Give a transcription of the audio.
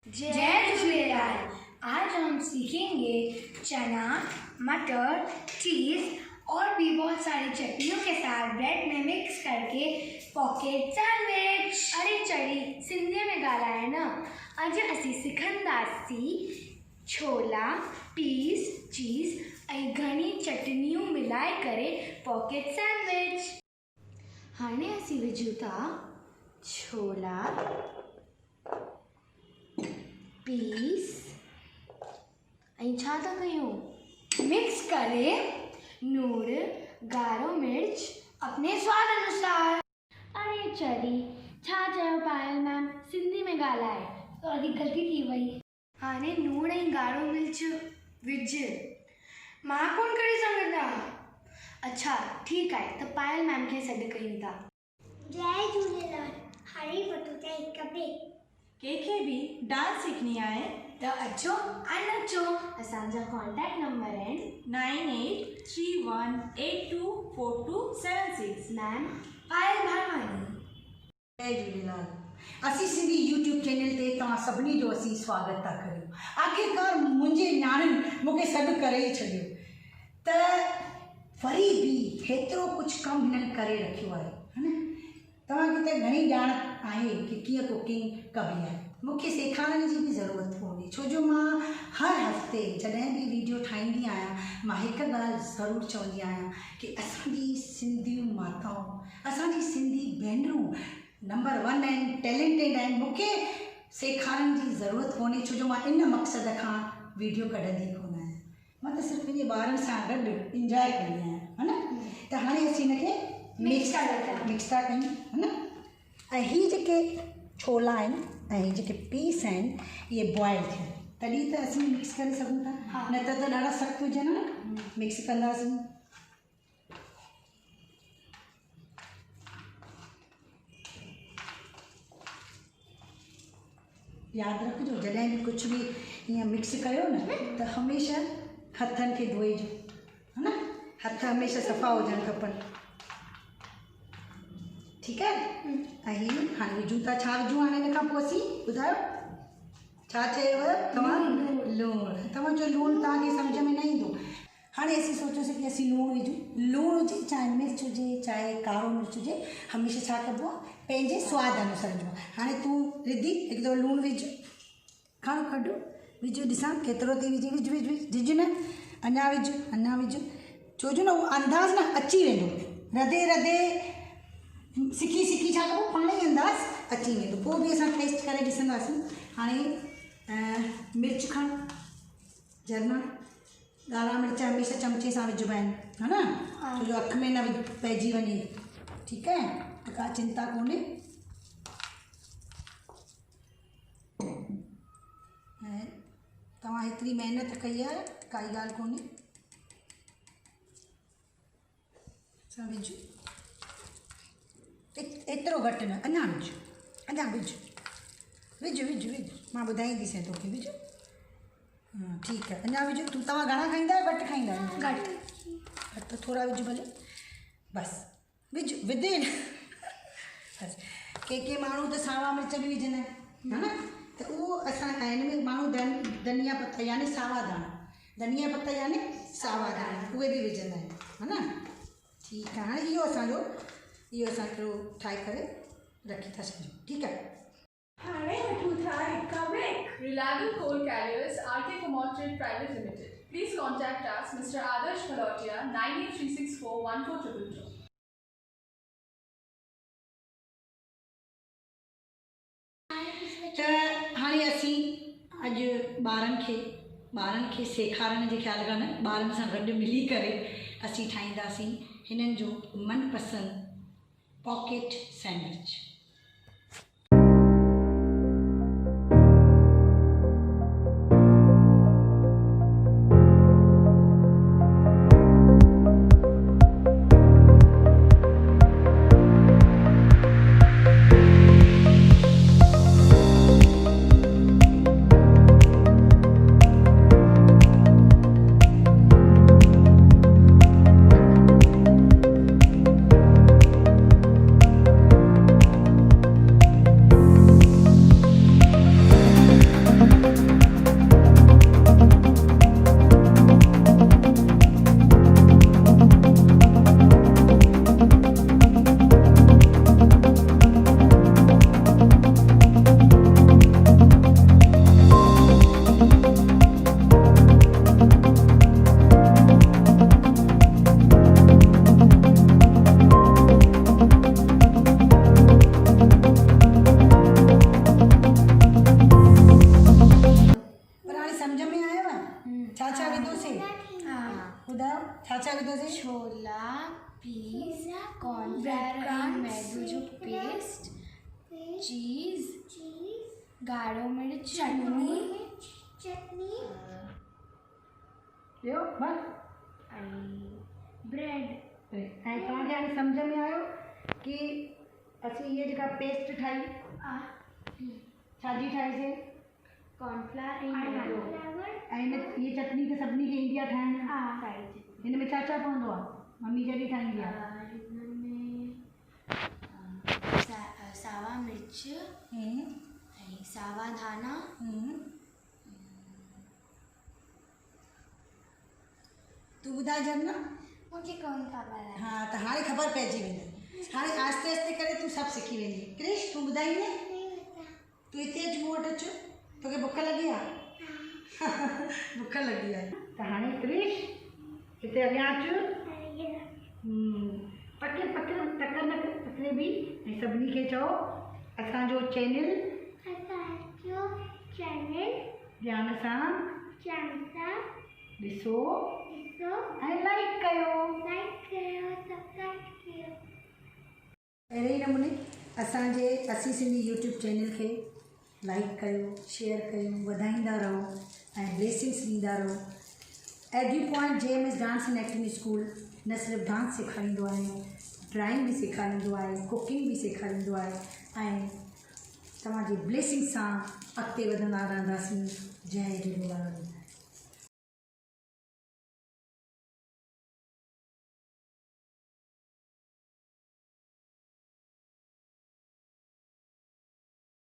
जय झूलेलाल। आज हम सीखेंगे चना, मटर, चीज़ और भी बहुत सारी चटनियों के साथ ब्रेड में मिक्स करके पॉकेट सैंडविच। अरे चढ़ी सिंधी में गाला है ना। अज असी सिखंदासी छोला, पीस, चीज़ ऐं घणी चटनियूं मिलाए करे पॉकेट सैंडविच। हाणे असी विझूं था छोला, पीस ऐं छा था कयूं, मिक्स करे नूण, गाढ़ो मिर्च अपने स्वाद अनुसार। अरे चरी छा चयो पायल मैम, सिंधी में ॻाल्हाए, थोड़ी गलती थी वई। हाणे नूण ऐं गाढ़ो मिर्च विझ, मां कोन करे सघंदा। अच्छा ठीकु आहे, त पायल मैम खे सॾु कयूं था। जय झूलेलाल। हाणे वठो था हिकु ब्रेक। कंहिंखे बि डांस सिखणी आहे त अचो ऐं नचो। असांजा कॉन्टेक्ट नंबर आहिनि 9831824276। मैम पायल भानवानी। जय झूलेलाल। असी सिंधी यूट्यूब चैनल ते तव्हां सभिनी जो असीं स्वागत था करियूं। आख़िरकार मुंहिंजे न्याणियुनि मूंखे सॾु करे ई छॾियो त वरी बि हेतिरो कुझु कमु हिननि करे रखियो आहे, है न। तव्हांखे त घणी ॼाण आहे कि कीअं कुकिंग कबी आहे। मूंखे सेखारण जी बि ज़रूरत कोन्हे, छो जो मां हर हफ़्ते जॾहिं बि वीडियो ठाहींदी आहियां मां हिकु ॻाल्हि ज़रूरु चवंदी आहियां कि असांजी सिंधी माताऊं, असांजी सिंधी भेनरूं नंबर 1 आहिनि, टैलेंटेड आहिनि। मूंखे सेखारण जी ज़रूरत कोन्हे, छो जो मां इन मक़सद खां वीडियो कढंदी कोन आहियां। मां त सिर्फ़ु पंहिंजे ॿारनि सां गॾु इंजॉय कंदी आहियां, है न। त हाणे असीं हिनखे मिक्स था कयूं, है न। ऐं हीअ जेके छोला आहिनि ऐं जेके पीस आहिनि इहे बॉइल थिया, तॾहिं त असीं मिक्स करे सघूं था, न त ॾाढा सख़्तु हुजनि न। मिक्स कंदासीं। यादि रखिजो, जॾहिं बि कुझु बि ईअं मिक्स कयो न त हमेशह हथनि खे धोइजो, है न। हथ हमेशह सफ़ा हुजणु खपनि, ठीकु आहे। ऐं हीअ हाणे विझूं था, छा विझूं हाणे हिन खां पोइ असीं, ॿुधायो छा चयव तव्हां? लूणु। तव्हांजो लूणु तव्हांखे सम्झ में न ईंदो। हाणे असीं सोचियोसीं कि असीं लूणु विझूं। लूणु हुजे चाहे मिर्च हुजे चाहे कारो मिर्च हुजे, हमेशह छा कबो आहे, पंहिंजे सवादु अनुसार विझिबो आहे। हाणे तूं रिधी हिकु दफ़ो लूणु विझ, खणो कढो, विझ, ॾिसां केतिरो थी विझ, विझ विझ विझ, डिॼ न, अञा विझ, अञा विझ, छो जो न उहो अंदाज़ न अची वेंदो, रधे रधे सिखी सिखी छा कबो, पाण ई अंदाज़ अची वेंदो, पोइ बि असां टेस्ट करे ॾिसंदासीं। हाणे मिर्च खण, झरना ॻाढ़ा मिर्च हमेशह चमचे सां विझिबा आहिनि, है न, छो जो अखि में न पइजी वञे, ठीकु आहे, त का चिंता कोन्हे। ऐं तव्हां हेतिरी महिनत कई आहे, काई ॻाल्हि कोन्हे। असां विझूं एतिरो घटि न, अञा विझ, अञा विझ, विझ विझ विझ, मां ॿुधाईंदीसीं तोखे, विझ। ठीकु आहे, अञा विझ। तव्हां घणा खाईंदा आहियो, घटि खाईंदा आहियो? घटि त थोरा विझ भले, बसि विझ, विधे न बसि। के माण्हू त सावा मिर्च बि विझंदा आहिनि, है न, त उहो असां हिन में माण्हू धनिया पत्ता यानी सावा दाणा, धनिया पत्ता यानी सावा दाणा उहे बि विझंदा आहिनि, है न। ठीकु आहे, हाणे इहो असां हिकिड़ो ठाहे करे रखी था छॾियूं, ठीकु आहे। हाणे वठूं था हिकु break. Reliable Coal Carriers, RK Commodity Private Limited. Please contact us, Mr. Adarsh Palotia, 9836414222. त हाणे असीं अॼु ॿारनि खे सेखारण जे ख़्याल खां न, ॿारनि सां गॾु मिली करे असीं ठाहींदासीं हिननि जो मनपसंदि पॉकेट सैंडविच। ॿुधायो छा छा विधोसीं? छोला पीस छोला, कॉर्नफ्लावर bread ऐं crumbs, मैदो जो bread पेस्ट पेस्ट, चीज़ चीज़, ॻाढ़ो मिर्च चटनी, चटनी, ॿियो बस ब्रेड ऐं तव्हांखे हाणे सम्झ में आयो कि असीं इहे जेका पेस्ट ठाही छाजी ठाहीसीं? कॉर्नफ्लावर ऐं मैदो फ्लावर, ऐं हीअ चटनी त सभिनी खे ईंदी आहे ठाहिण? साई हिन में छा छा पवंदो आहे? मम्मी जॾहिं ठाहींदी आहे हिनमें सावा मिर्च ऐं सावा धाना तूं ॿुधाए झरना? मुझे कौन ख़बर है? हा त हाणे ख़बर पइजी वेंदी। हाणे आस्ते आस्ते करे तूं सभु सिखी वेंदी। क्रिश तूं ॿुधाईंदे? नहीं होता, तूं हिते अचु मूं वटि अचु। तोखे बुख लॻी आहे? बुख लॻी आहे त हाणे क्रिश हिते अॻियां अचु। पकड़ पकड़ टकर न कर पकड़े बि ऐं सभिनी खे चओ असांजो चैनल असांजो चैनल ध्यान सां जानता ॾिसो ॾिसो, ऐं लाइक कयो। लाइक कयो, सब्सक्राइब कयो। अहिड़े ई नमूने असांजे असी सिंधी यूट्यूब चैनल खे लाइक कयो, शेयर कयो, वधाईंदा रहो ऐं ब्लेसिंग्स ॾींदा रहो। Edu point JMS dance and acting school न सिर्फ़ु डांस सेखारींदो आहे, ड्राइंग बि सेखारींदो आहे, कुकिंग बि सेखारींदो आहे ऐं तव्हांजी ब्लेसिंग सां अॻिते वधंदा रहंदासीं। जय झूलेलाल।